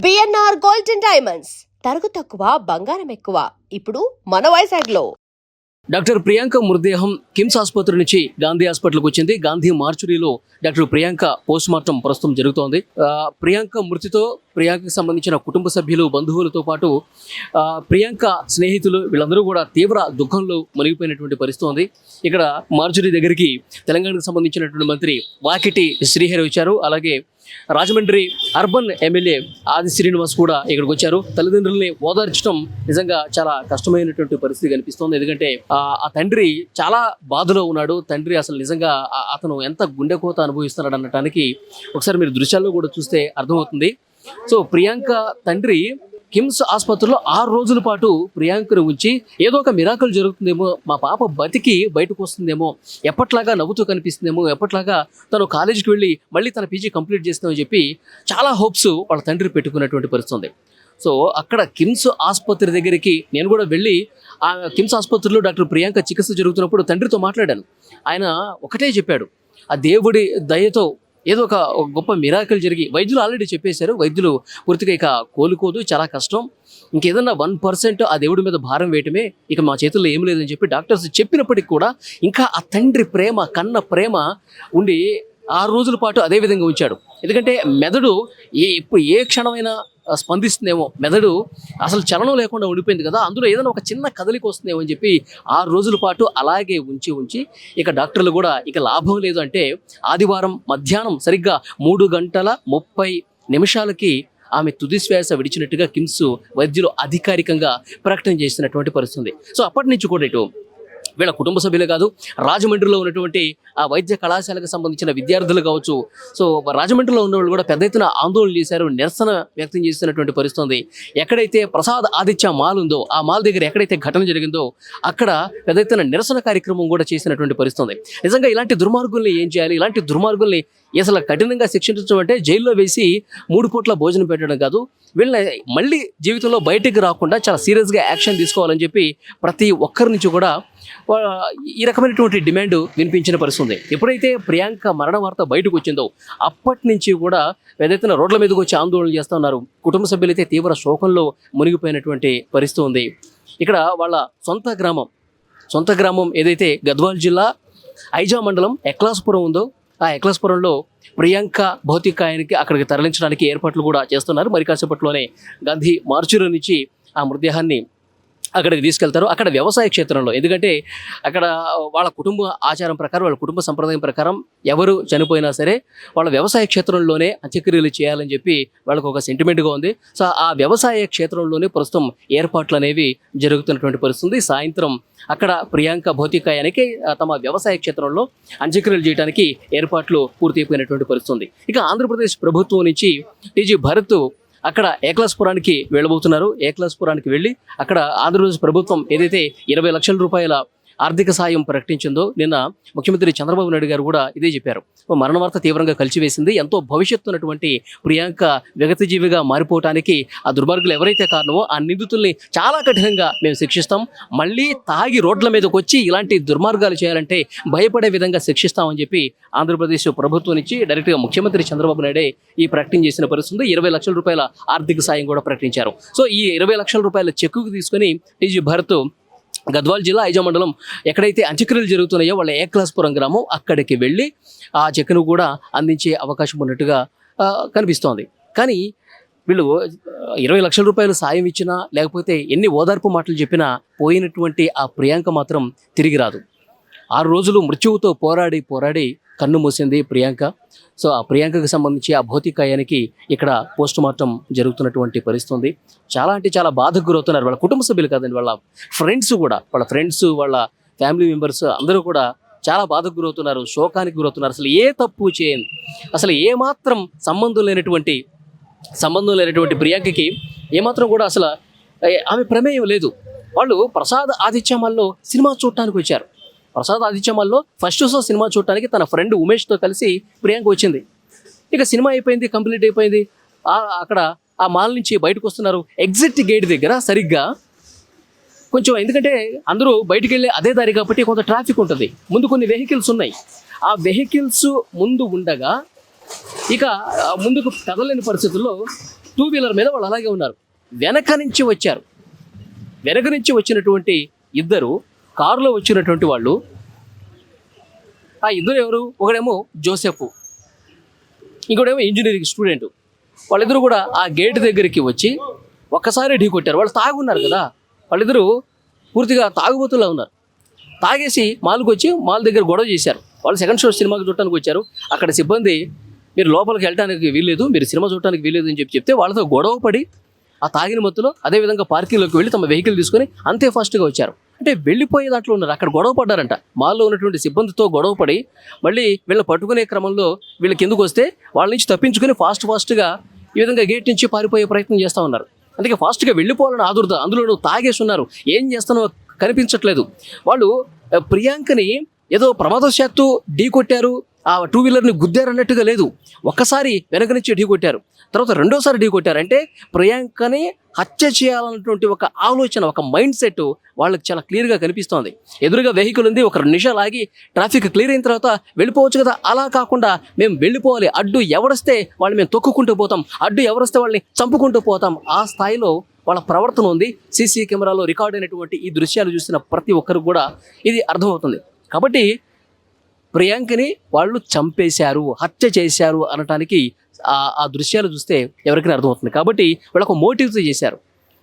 BNR gold and diamonds తరుగు తక్కువ బంగారం ఎక్కువ ఇప్పుడు మన వైజాగ్లో. డాక్టర్ ప్రియాంక మృతదేహం కిమ్స్ ఆసుపత్రి నుంచి గాంధీ హాస్పిటల్కి వచ్చింది. గాంధీ మార్చురీలో డాక్టర్ ప్రియాంక పోస్ట్ మార్టం ప్రస్తుతం జరుగుతోంది. ప్రియాంక మృతితో ప్రియాంకకు సంబంధించిన కుటుంబ సభ్యులు, బంధువులతో పాటు ప్రియాంక స్నేహితులు వీళ్ళందరూ కూడా తీవ్ర దుఃఖంలో మునిగిపోయినటువంటి పరిస్థితి ఉంది. ఇక్కడ మార్చురీ దగ్గరికి తెలంగాణకు సంబంధించినటువంటి మంత్రి వాకిటి శ్రీహరి వచ్చారు. అలాగే రాజమండ్రి అర్బన్ ఎమ్మెల్యే ఆది శ్రీనివాస్ కూడా ఇక్కడికి వచ్చారు. తల్లిదండ్రుల్ని ఓదార్చడం నిజంగా చాలా కష్టమైనటువంటి పరిస్థితి కనిపిస్తోంది. ఎందుకంటే ఆ తండ్రి చాలా బాధలో ఉన్నాడు. తండ్రి అసలు నిజంగా అతను ఎంత గుండెకోత అనుభవిస్తున్నాడు అనటానికి ఒకసారి మీరు దృశ్యాల్లో కూడా చూస్తే అర్థమవుతుంది. సో ప్రియాంక తండ్రి కిమ్స్ ఆసుపత్రిలో 6 రోజుల పాటు ప్రియాంకను ఉంచి ఏదో ఒక మిరాకల్ జరుగుతుందేమో, మా పాప బతికి బయటకు వస్తుందేమో, ఎప్పట్లాగా నవ్వుతూ కనిపిస్తుందేమో, ఎప్పట్లాగా తను కాలేజీకి వెళ్ళి మళ్ళీ తన పీజీ కంప్లీట్ చేస్తామని చెప్పి చాలా హోప్స్ వాళ్ళ తండ్రి పెట్టుకున్నటువంటి పరిస్థితి ఉంది. సో అక్కడ కిమ్స్ ఆసుపత్రి దగ్గరికి నేను కూడా వెళ్ళి ఆ కిమ్స్ ఆసుపత్రిలో డాక్టర్ ప్రియాంక చికిత్స జరుగుతున్నప్పుడు తండ్రితో మాట్లాడాను. ఆయన ఒకటే చెప్పాడు, ఆ దేవుడి దయతో ఏదో ఒక గొప్ప మిరాకిల్ జరిగి, వైద్యులు ఆల్రెడీ చెప్పేశారు, వైద్యులు పూర్తిగా ఇక కోలుకోదు, చాలా కష్టం, ఇంకేదన్నా 1% ఆ దేవుడి మీద భారం వేయటమే, ఇక మా చేతుల్లో ఏం లేదని చెప్పి డాక్టర్స్ చెప్పినప్పటికీ కూడా ఇంకా ఆ తండ్రి ప్రేమ, కన్న ప్రేమ ఉండి 6 రోజుల పాటు అదే విధంగా ఉంచాడు. ఎందుకంటే మెదడు ఇప్పుడు ఏ క్షణమైనా స్పందిస్తుందేమో, మెదడు అసలు చలనం లేకుండా ఉండిపోయింది కదా, అందులో ఏదైనా ఒక చిన్న కదలిక వస్తుందేమో అని చెప్పి 6 రోజుల పాటు అలాగే ఉంచి ఇక డాక్టర్లు కూడా ఇక లాభం లేదు అంటే ఆదివారం మధ్యాహ్నం సరిగ్గా 3:30 ఆమె తుది శ్వాస విడిచినట్టుగా కిమ్స్ వైద్యులు అధికారికంగా ప్రకటన చేసినటువంటి పరిస్థితి. సో అప్పటి నుంచి కూడా ఇటు వీళ్ళ కుటుంబ సభ్యులే కాదు, రాజమండ్రిలో ఉన్నటువంటి ఆ వైద్య కళాశాలకు సంబంధించిన విద్యార్థులు కావచ్చు, సో రాజమండ్రిలో ఉన్న వాళ్ళు కూడా పెద్ద ఎత్తున ఆందోళన చేశారు, నిరసన వ్యక్తం చేస్తున్నటువంటి పరిస్థితి. ఎక్కడైతే ప్రసాద్ ఆదిత్య మాల్ ఉందో ఆ మాల్ దగ్గర ఎక్కడైతే ఘటన జరిగిందో అక్కడ పెద్ద ఎత్తున నిరసన కార్యక్రమం కూడా చేసినటువంటి పరిస్థితి. నిజంగా ఇలాంటి దుర్మార్గుల్ని ఏం చేయాలి, ఇలాంటి దుర్మార్గుల్ని అసలు కఠినంగా శిక్షించడం అంటే జైల్లో వేసి 3 పూట్ల భోజనం పెట్టడం కాదు, వీళ్ళని మళ్ళీ జీవితంలో బయటికి రాకుండా చాలా సీరియస్గా యాక్షన్ తీసుకోవాలని చెప్పి ప్రతి ఒక్కరి నుంచి కూడా ఈ రకమైనటువంటి డిమాండ్ వినిపించిన పరిస్థితి. ఎప్పుడైతే ప్రియాంక మరణ వార్త బయటకు వచ్చిందో అప్పటి నుంచి కూడా పెద్ద ఎత్తున రోడ్ల మీదకి వచ్చి ఆందోళన చేస్తూ ఉన్నారు. కుటుంబ సభ్యులైతే తీవ్ర శోకంలో మునిగిపోయినటువంటి పరిస్థితి ఉంది. ఇక్కడ వాళ్ళ సొంత గ్రామం ఏదైతే గద్వాల్ జిల్లా ఐజా మండలం ఎక్లాస్పురం ఉందో ఆ ఎక్లాస్పురంలో ప్రియాంక భౌతికాయానికి అక్కడికి తరలించడానికి ఏర్పాట్లు కూడా చేస్తున్నారు. మరి కాసేపట్లోనే గాంధీ మార్చురీ నుంచి ఆ మృతదేహాన్ని అక్కడికి తీసుకెళ్తారు. అక్కడ వ్యవసాయ క్షేత్రంలో, ఎందుకంటే అక్కడ వాళ్ళ కుటుంబ ఆచారం ప్రకారం, వాళ్ళ కుటుంబ సంప్రదాయం ప్రకారం ఎవరు చనిపోయినా సరే వాళ్ళ వ్యవసాయ క్షేత్రంలోనే అంత్యక్రియలు చేయాలని చెప్పి వాళ్ళకు ఒక సెంటిమెంట్గా ఉంది. సో ఆ వ్యవసాయ క్షేత్రంలోనే ప్రస్తుతం ఏర్పాట్లు అనేవి జరుగుతున్నటువంటి పరిస్థితి. సాయంత్రం అక్కడ ప్రియాంక భౌతికాయానికి తమ వ్యవసాయ క్షేత్రంలో అంత్యక్రియలు చేయడానికి ఏర్పాట్లు పూర్తయిపోయినటువంటి పరిస్థితి. ఇక ఆంధ్రప్రదేశ్ ప్రభుత్వం నుంచి టీజీ భరత్ అక్కడ ఏక్లాస్పురానికి వెళ్ళబోతున్నారు. ఏక్లాస్పురానికి వెళ్ళి అక్కడ ఆంధ్రప్రదేశ్ ప్రభుత్వం ఏదైతే 20 లక్షల రూపాయల ఆర్థిక సాయం ప్రకటించిందో నిన్న ముఖ్యమంత్రి చంద్రబాబు నాయుడు గారు కూడా ఇదే చెప్పారు. మరణ వార్త తీవ్రంగా కలిచివేసింది. ఎంతో భవిష్యత్తు ఉన్నటువంటి ప్రియాంక విగతజీవిగా మారిపోవటానికి ఆ దుర్మార్గులు ఎవరైతే కారణమో ఆ నిందితుల్ని చాలా కఠినంగా మేము శిక్షిస్తాం, మళ్ళీ తాగి రోడ్ల మీదకి వచ్చి ఇలాంటి దుర్మార్గాలు చేయాలంటే భయపడే విధంగా శిక్షిస్తామని చెప్పి ఆంధ్రప్రదేశ్ ప్రభుత్వం నుంచి డైరెక్ట్గా ముఖ్యమంత్రి చంద్రబాబు నాయుడే ఈ ప్రకటన చేసిన పరిస్థితి. 20 లక్షల రూపాయల ఆర్థిక సాయం కూడా ప్రకటించారు. సో ఈ 20 లక్షల రూపాయల చెక్కుకు తీసుకొని టీజీ భరత్ గద్వాల్ జిల్లా ఐజా మండలం ఎక్కడైతే అంత్యక్రియలు జరుగుతున్నాయో వాళ్ళ ఏక్లాస్పురం గ్రామం అక్కడికి వెళ్ళి ఆ చెక్కును కూడా అందించే అవకాశం ఉన్నట్టుగా కనిపిస్తోంది. కానీ వీళ్ళు 20 లక్షల రూపాయలు సాయం ఇచ్చినా లేకపోతే ఎన్ని ఓదార్పు మాటలు చెప్పినా పోయినటువంటి ఆ ప్రియాంక మాత్రం తిరిగి రాదు. 6 రోజులు మృత్యువుతో పోరాడి కన్ను మూసింది ప్రియాంక. సో ఆ ప్రియాంకకు సంబంధించి ఆ భౌతికాయానికి ఇక్కడ పోస్ట్ మార్టం జరుగుతున్నటువంటి పరిస్థితి. చాలా అంటే చాలా బాధకు గురవుతున్నారు. వాళ్ళ కుటుంబ సభ్యులు కాదండి, వాళ్ళ ఫ్రెండ్స్ కూడా, వాళ్ళ ఫ్యామిలీ మెంబర్స్ అందరూ కూడా చాలా బాధకు గురవుతున్నారు, శోకానికి గురవుతున్నారు. అసలు ఏ తప్పు చేయని, అసలు ఏమాత్రం సంబంధం లేనటువంటి ప్రియాంకకి ఏమాత్రం కూడా అసలు ఆమె ప్రమేయం లేదు. వాళ్ళు ప్రసాద్ ఆదిత్య మాల్లో సినిమా చూడటానికి వచ్చారు. ప్రసాద్ ఆదిత్య మాల్లో ఫస్ట్ షో సినిమా చూడటానికి తన ఫ్రెండ్ ఉమేష్తో కలిసి ప్రియాంక వచ్చింది. ఇక సినిమా అయిపోయింది, కంప్లీట్ అయిపోయింది. అక్కడ ఆ మాల్ నుంచి బయటకు వస్తున్నారు. ఎగ్జిట్ గేట్ దగ్గర సరిగ్గా కొంచెం, ఎందుకంటే అందరూ బయటికి వెళ్ళే అదే దారి కాబట్టి కొంత ట్రాఫిక్ ఉంటుంది, ముందు కొన్ని వెహికల్స్ ఉన్నాయి. ఆ వెహికల్స్ ముందు ఉండగా ఇక ముందుకు కదలేని పరిస్థితుల్లో టూ వీలర్ మీద వాళ్ళు అలాగే ఉన్నారు. వెనక నుంచి వచ్చారు. వెనక నుంచి వచ్చినటువంటి ఇద్దరు కారులో వచ్చినటువంటి వాళ్ళు, ఆ ఇద్దరు ఎవరు? ఒకడేమో జోసెఫ్, ఇంకోటేమో ఇంజనీరింగ్ స్టూడెంట్. వాళ్ళిద్దరూ కూడా ఆ గేట్ దగ్గరికి వచ్చి ఒక్కసారి ఢీ కొట్టారు. వాళ్ళు తాగున్నారు కదా, వాళ్ళిద్దరూ పూర్తిగా తాగుబోతులా ఉన్నారు. తాగేసి మాల్కి వచ్చి మాల్ దగ్గర గొడవ చేశారు. వాళ్ళు సెకండ్ షో సినిమాకి చూడటానికి వచ్చారు. అక్కడ సిబ్బంది మీరు లోపలికి వెళ్ళడానికి వీల్లేదు, మీరు సినిమా చూడటానికి వీల్లేదు అని చెప్తే వాళ్ళతో గొడవ పడి ఆ తాగిన మత్తులో అదేవిధంగా పార్కింగ్లోకి వెళ్ళి తమ వెహికల్ తీసుకొని అంతే ఫాస్ట్గా వచ్చారు. అంటే వెళ్ళిపోయే దాంట్లో ఉన్నారు. అక్కడ గొడవ పడ్డారంట. మాల్లో ఉన్నటువంటి సిబ్బందితో గొడవ పడి మళ్ళీ వీళ్ళని పట్టుకునే క్రమంలో వీళ్ళకి ఎందుకు వస్తే వాళ్ళ నుంచి తప్పించుకొని ఫాస్ట్గా ఈ విధంగా గేట్ నుంచి పారిపోయే ప్రయత్నం చేస్తూ ఉన్నారు. అందుకే ఫాస్ట్గా వెళ్ళిపోవాలని ఆదుర్దా. అందులో తాగేసి ఉన్నారు. ఏం చేస్తానో కనిపించట్లేదు. వాళ్ళు ప్రియాంకని ఏదో ప్రమాదవశాత్తు ఢీ కొట్టారు, ఆ టూ వీలర్ని గుద్దారు అన్నట్టుగా లేదు. ఒక్కసారి వెనక నుంచి ఢీ కొట్టారు, తర్వాత రెండోసారి ఢీ కొట్టారు. అంటే ప్రియాంకని హత్య చేయాలన్నటువంటి ఒక ఆలోచన, ఒక మైండ్ సెట్ వాళ్ళకి చాలా క్లియర్గా కనిపిస్తోంది. ఎదురుగా వెహికల్ ఉంది, ఒక 2 నిమిషాలు ఆగి ట్రాఫిక్ క్లియర్ అయిన తర్వాత వెళ్ళిపోవచ్చు కదా. అలా కాకుండా మేము వెళ్ళిపోవాలి, అడ్డు ఎవరొస్తే వాళ్ళు మేము తొక్కుకుంటూ పోతాం, అడ్డు ఎవరొస్తే వాళ్ళని చంపుకుంటూ పోతాం, ఆ స్థాయిలో వాళ్ళ ప్రవర్తన ఉంది. సీసీ కెమెరాలో రికార్డ్ అయినటువంటి ఈ దృశ్యాలు చూసిన ప్రతి ఒక్కరికి కూడా ఇది అర్థమవుతుంది. కాబట్టి ప్రియాంకని వాళ్ళు చంపేశారు, హత్య చేశారు అనటానికి ఆ దృశ్యాలు చూస్తే ఎవరికైనా అర్థమవుతుంది. కాబట్టి వాళ్ళు ఒక మోటివ్తో చేశారు.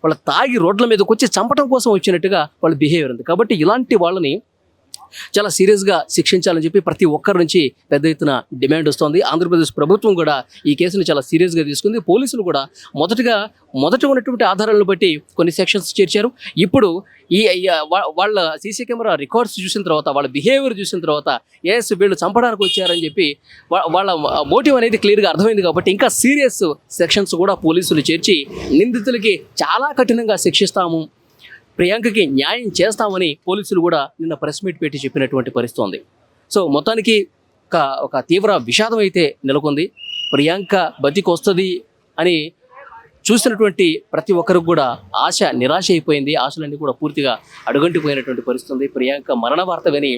వాళ్ళు తాగి రోడ్ల మీదకి వచ్చి చంపడం కోసం వచ్చినట్టుగా వాళ్ళ బిహేవియర్ ఉంది. కాబట్టి ఇలాంటి వాళ్ళని చాలా సీరియస్గా శిక్షించాలని చెప్పి ప్రతి ఒక్కరి నుంచి పెద్ద ఎత్తున డిమాండ్ వస్తుంది. ఆంధ్రప్రదేశ్ ప్రభుత్వం కూడా ఈ కేసును చాలా సీరియస్గా తీసుకుంది. పోలీసులు కూడా మొదట ఉన్నటువంటి ఆధారాలను బట్టి కొన్ని సెక్షన్స్ చేర్చారు. ఇప్పుడు వాళ్ళ సీసీ కెమెరా రికార్డ్స్ చూసిన తర్వాత, వాళ్ళ బిహేవియర్ చూసిన తర్వాత ఎస్ వీళ్ళు చంపడానికి వచ్చారని చెప్పి వాళ్ళ మోటివ్ అనేది క్లియర్గా అర్థమైంది. కాబట్టి ఇంకా సీరియస్ సెక్షన్స్ కూడా పోలీసులు చేర్చి నిందితులకి చాలా కఠినంగా శిక్షిస్తాము, ప్రియాంకకి న్యాయం చేస్తామని పోలీసులు కూడా నిన్న ప్రెస్ మీట్ పెట్టి చెప్పినటువంటి పరిస్థితి ఉంది. సో మొత్తానికి ఒక తీవ్ర విషాదం అయితే నెలకొంది. ప్రియాంక బతికొస్తుంది అని చూసినటువంటి ప్రతి ఒక్కరికి కూడా నిరాశ అయిపోయింది. ఆశలన్నీ కూడా పూర్తిగా అడుగంటిపోయినటువంటి పరిస్థితి ఉంది. ప్రియాంక మరణ వార్త విని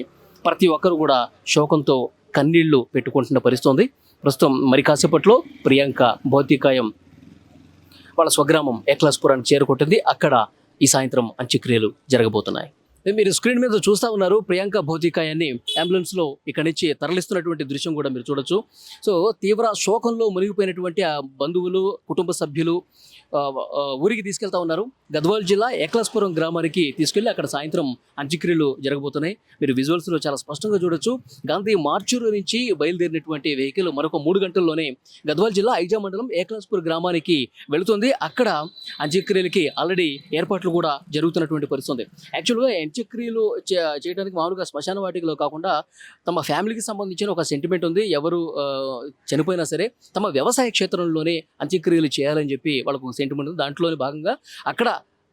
ప్రతి ఒక్కరు కూడా శోకంతో కన్నీళ్లు పెట్టుకుంటున్న పరిస్థితి ఉంది. ప్రస్తుతం మరి కాసేపట్లో ప్రియాంక భౌతికాయం వాళ్ళ స్వగ్రామం ఏక్లాస్పురానికి చేరుకుంటుంది. అక్కడ ఈ సాయంత్రం అంత్యక్రియలు జరగబోతున్నాయి. మీరు స్క్రీన్ మీద చూస్తూ ఉన్నారు ప్రియాంక భౌతికాయాన్ని అంబులెన్స్లో ఇక్కడి నుంచి తరలిస్తున్నటువంటి దృశ్యం కూడా మీరు చూడొచ్చు. సో తీవ్ర శోకంలో మునిగిపోయినటువంటి ఆ బంధువులు, కుటుంబ సభ్యులు ఊరికి తీసుకెళ్తా ఉన్నారు. గద్వాల్ జిల్లా ఏక్లాస్పురం గ్రామానికి తీసుకెళ్లి అక్కడ సాయంత్రం అంత్యక్రియలు జరగబోతున్నాయి. మీరు విజువల్స్లో చాలా స్పష్టంగా చూడొచ్చు. గాంధీ మార్చూరు నుంచి బయలుదేరినటువంటి వెహికల్ మరొక 3 గంటల్లోనే గద్వాల్ జిల్లా ఐజా మండలం ఏక్లాస్పూర్ గ్రామానికి వెళుతుంది. అక్కడ అంత్యక్రియలకి ఆల్రెడీ ఏర్పాట్లు కూడా జరుగుతున్నటువంటి పరిస్థితి. యాక్చువల్గా అంత్యక్రియలు చేయడానికి మామూలుగా శ్మశాన వాటికలో కాకుండా తమ ఫ్యామిలీకి సంబంధించిన ఒక సెంటిమెంట్ ఉంది. ఎవరు చనిపోయినా సరే తమ వ్యవసాయ క్షేత్రంలోనే అంత్యక్రియలు చేయాలని చెప్పి వాళ్ళకు ఒక సెంటిమెంట్ ఉంది. దాంట్లోనే భాగంగా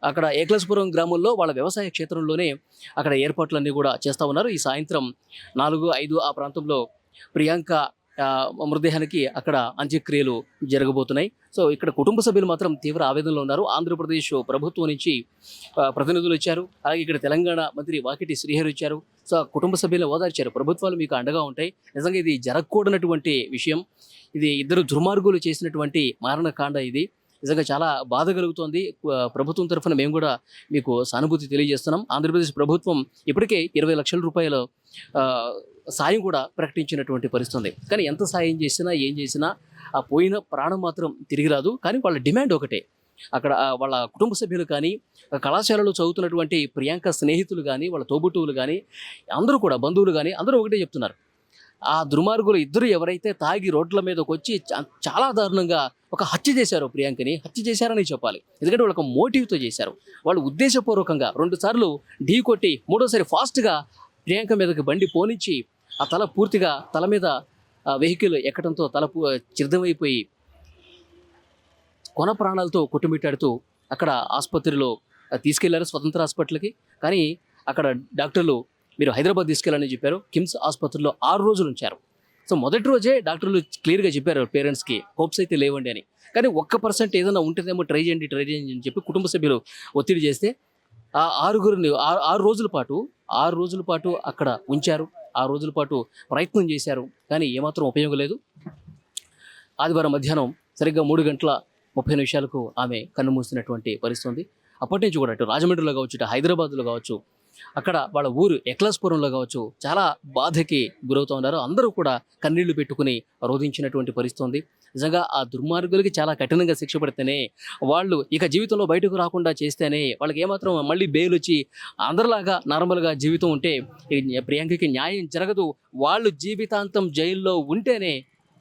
అక్కడ ఏక్లాస్పురం గ్రామంలో వాళ్ళ వ్యవసాయ క్షేత్రంలోనే అక్కడ ఏర్పాట్లన్నీ కూడా చేస్తూ ఉన్నారు. ఈ సాయంత్రం 4-5 ఆ ప్రాంతంలో ప్రియాంక మృతదేహానికి అక్కడ అంత్యక్రియలు జరగబోతున్నాయి. సో ఇక్కడ కుటుంబ సభ్యులు మాత్రం తీవ్ర ఆవేదనలో ఉన్నారు. ఆంధ్రప్రదేశ్ ప్రభుత్వం నుంచి ప్రతినిధులు వచ్చారు. అలాగే ఇక్కడ తెలంగాణ మంత్రి వాకిటి శ్రీహరి వచ్చారు. సో కుటుంబ సభ్యులను ఓదార్చారు. ప్రభుత్వాలు మీకు అండగా ఉంటాయి. నిజంగా ఇది జరగకూడనటువంటి విషయం. ఇది ఇద్దరు దుర్మార్గులు చేసినటువంటి మారణకాండ. ఇది నిజంగా చాలా బాధ కలుగుతోంది. ప్రభుత్వం తరఫున మేము కూడా మీకు సానుభూతి తెలియజేస్తున్నాం. ఆంధ్రప్రదేశ్ ప్రభుత్వం ఇప్పటికే 20 లక్షల రూపాయల సాయం కూడా ప్రకటించినటువంటి పరిస్థితి. కానీ ఎంత సాయం చేసినా ఏం చేసినా ఆ పోయిన ప్రాణం మాత్రం తిరిగి రాదు. కానీ వాళ్ళ డిమాండ్ ఒకటే. అక్కడ వాళ్ళ కుటుంబ సభ్యులు కానీ, కళాశాలలో చదువుతున్నటువంటి ప్రియాంక స్నేహితులు కానీ, వాళ్ళ తోబుట్టువులు కానీ, అందరూ కూడా బంధువులు కానీ అందరూ ఒకటే చెప్తున్నారు. ఆ దుర్మార్గులు ఇద్దరు ఎవరైతే తాగి రోడ్ల మీదకి వచ్చి చాలా దారుణంగా ఒక హత్య చేశారో, ప్రియాంకని హత్య చేశారని చెప్పాలి. ఎందుకంటే వాళ్ళకి మోటివ్తో చేశారు. వాళ్ళు ఉద్దేశపూర్వకంగా 2 సార్లు ఢీ కొట్టి 3వసారి ఫాస్ట్గా ప్రియాంక మీదకి బండి పోనిచ్చి ఆ తల మీద వెహికల్ ఎక్కడంతో చిర్థమైపోయి కొన ప్రాణాలతో కొట్టుమిట్టాడుతూ అక్కడ ఆసుపత్రిలో తీసుకెళ్లారు, స్వతంత్ర హాస్పిటల్కి. కానీ అక్కడ డాక్టర్లు మీరు హైదరాబాద్ తీసుకెళ్ళాలని చెప్పారు. కిమ్స్ ఆసుపత్రిలో 6 రోజులు ఉంచారు. సో మొదటి రోజే డాక్టర్లు క్లియర్గా చెప్పారు పేరెంట్స్కి హోప్స్ అయితే లేవండి అని. కానీ 1% ఏదైనా ఉంటుందేమో ట్రై చేయండి అని చెప్పి కుటుంబ సభ్యులు ఒత్తిడి చేస్తే ఆ 6 రోజుల పాటు అక్కడ ఉంచారు. 6 రోజుల పాటు ప్రయత్నం చేశారు. కానీ ఏమాత్రం ఉపయోగం లేదు. ఆదివారం మధ్యాహ్నం సరిగ్గా 3 గంటల 30 నిమిషాలకు ఆమె కన్నుమూసినటువంటి పరిస్థితి ఉంది. అప్పటి నుంచి కూడా అటు రాజమండ్రిలో కావచ్చు, ఇటు హైదరాబాద్లో కావచ్చు, అక్కడ వాళ్ళ ఊరు ఎక్లాస్పురంలో కావచ్చు చాలా బాధకి గురవుతూ ఉన్నారు. అందరూ కూడా కన్నీళ్లు పెట్టుకుని రోధించినటువంటి పరిస్థితి ఉంది. నిజంగా ఆ దుర్మార్గులకి చాలా కఠినంగా శిక్ష పడితేనే, వాళ్ళు ఇక జీవితంలో బయటకు రాకుండా చేస్తేనే, వాళ్ళకి ఏమాత్రం మళ్ళీ బెయిల్ వచ్చి అందరిలాగా నార్మల్గా జీవితం ఉంటే ఈ ప్రియాంకకి న్యాయం జరగదు. వాళ్ళు జీవితాంతం జైల్లో ఉంటేనే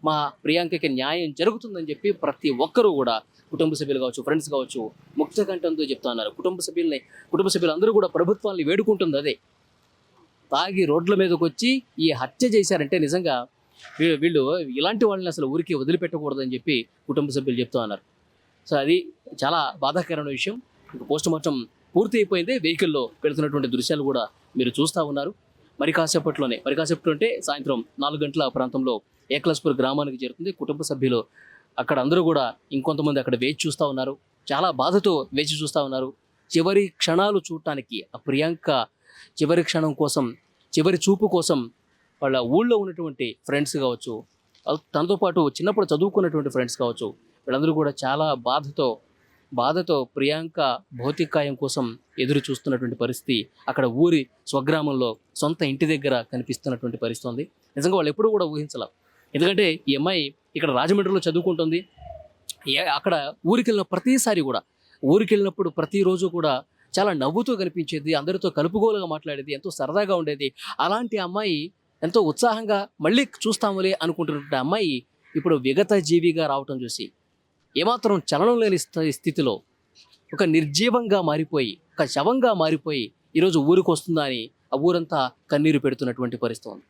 మా ప్రియాంకకి న్యాయం జరుగుతుందని చెప్పి ప్రతి ఒక్కరూ కూడా కుటుంబ సభ్యులు కావచ్చు, ఫ్రెండ్స్ కావచ్చు, ముక్త కంఠంతో చెప్తా ఉన్నారు. కుటుంబ సభ్యులందరూ కూడా ప్రభుత్వాన్ని వేడుకుంటుంది అదే. తాగి రోడ్ల మీదకి వచ్చి ఈ హత్య చేశారంటే నిజంగా వీళ్ళు ఇలాంటి వాళ్ళని అసలు ఊరికి వదిలిపెట్టకూడదని చెప్పి కుటుంబ సభ్యులు చెప్తూ ఉన్నారు. సో అది చాలా బాధాకరమైన విషయం. ఇంకా పోస్ట్ మార్టం పూర్తి అయిపోయింది. వెహికల్లో పెడుతున్నటువంటి దృశ్యాలు కూడా మీరు చూస్తూ ఉన్నారు. మరి కాసేపట్లో అంటే సాయంత్రం 4 గంటల ప్రాంతంలో ఏక్లాస్పూర్ గ్రామానికి చేరుతుంది. కుటుంబ సభ్యులు అక్కడ అందరూ కూడా ఇంకొంతమంది అక్కడ వేచి చూస్తూ ఉన్నారు. చాలా బాధతో వేచి చూస్తూ ఉన్నారు. చివరి క్షణాలు చూడటానికి ఆ ప్రియాంక చివరి క్షణం కోసం, చివరి చూపు కోసం వాళ్ళ ఊళ్ళో ఉన్నటువంటి ఫ్రెండ్స్ కావచ్చు, తనతో పాటు చిన్నప్పుడు చదువుకున్నటువంటి ఫ్రెండ్స్ కావచ్చు, వీళ్ళందరూ కూడా చాలా బాధతో ప్రియాంక భౌతికాయం కోసం ఎదురు చూస్తున్నటువంటి పరిస్థితి అక్కడ ఊరి స్వగ్రామంలో సొంత ఇంటి దగ్గర కనిపిస్తున్నటువంటి పరిస్థితి ఉంది. నిజంగా వాళ్ళు ఎప్పుడూ కూడా ఊహించాల. ఎందుకంటే ఈ అమ్మాయి ఇక్కడ రాజమండ్రిలో చదువుకుంటుంది. అక్కడ ఊరికి వెళ్ళినప్పుడు ప్రతిరోజు కూడా చాలా నవ్వుతూ కనిపించేది, అందరితో కలుపుగోలుగా మాట్లాడేది, ఎంతో సరదాగా ఉండేది. అలాంటి అమ్మాయి ఎంతో ఉత్సాహంగా మళ్ళీ చూస్తాములే అనుకుంటున్నటువంటి అమ్మాయి ఇప్పుడు విగత జీవిగా రావటం చూసి, ఏమాత్రం చలనం లేని స్థితిలో ఒక నిర్జీవంగా మారిపోయి, ఒక శవంగా మారిపోయి ఈరోజు ఊరికి వస్తుందా అని ఆ ఊరంతా కన్నీరు పెడుతున్నటువంటి పరిస్థితి ఉంది.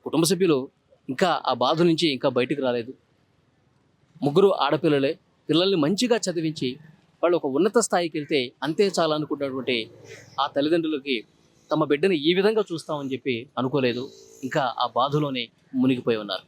కుటుంబ సభ్యులు ఇంకా ఆ బాధ నుంచి ఇంకా బయటికి రాలేదు. 3 ఆడపిల్లలే. పిల్లల్ని మంచిగా చదివించి వాళ్ళు ఒక ఉన్నత స్థాయికి వెళ్తే అంతే చాలా అనుకున్నటువంటి ఆ తల్లిదండ్రులకి తమ బిడ్డని ఈ విధంగా చూస్తామని చెప్పి అనుకోలేదు. ఇంకా ఆ బాధలోనే మునిగిపోయి ఉన్నారు.